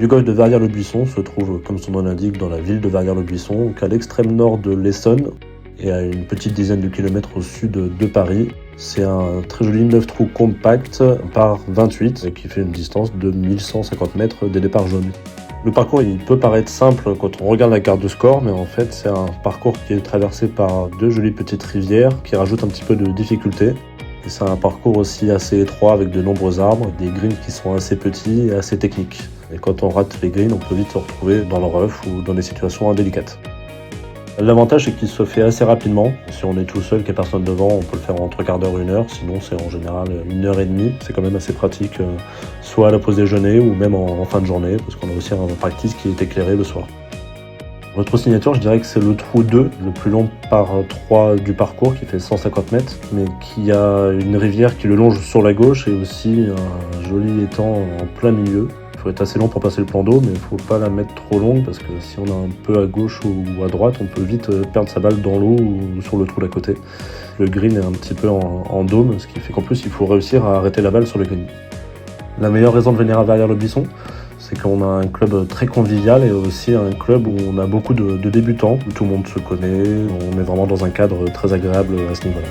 Du golf de Verrières-le-Buisson se trouve, comme son nom l'indique, dans la ville de Verrières-le-Buisson, donc à l'extrême nord de l'Essonne et à une petite dizaine de kilomètres au sud de Paris. C'est un très joli 9 trous compact par 28 et qui fait une distance de 1150 mètres des départs jaunes. Le parcours il peut paraître simple quand on regarde la carte de score, mais en fait c'est un parcours qui est traversé par deux jolies petites rivières qui rajoutent un petit peu de difficulté. Et c'est un parcours aussi assez étroit avec de nombreux arbres, des greens qui sont assez petits et assez techniques. Et quand on rate les greens, on peut vite se retrouver dans le rough ou dans des situations indélicates. L'avantage c'est qu'il se fait assez rapidement. Si on est tout seul, qu'il n'y a personne devant, on peut le faire en 3/4 d'heure, 1 heure. Sinon c'est en général 1 heure et demie. C'est quand même assez pratique, soit à la pause déjeuner ou même en fin de journée, parce qu'on a aussi un practice qui est éclairé le soir. Notre signature, je dirais que c'est le trou 2, le plus long par 3 du parcours, qui fait 150 mètres, mais qui a une rivière qui le longe sur la gauche et aussi un joli étang en plein milieu. Il faut être assez long pour passer le plan d'eau, mais il ne faut pas la mettre trop longue parce que si on est un peu à gauche ou à droite, on peut vite perdre sa balle dans l'eau ou sur le trou d'à côté. Le green est un petit peu en dôme, ce qui fait qu'en plus il faut réussir à arrêter la balle sur le green. La meilleure raison de venir à Verrières-le-Buisson, c'est qu'on a un club très convivial et aussi un club où on a beaucoup de débutants, où tout le monde se connaît, on est vraiment dans un cadre très agréable à ce niveau-là.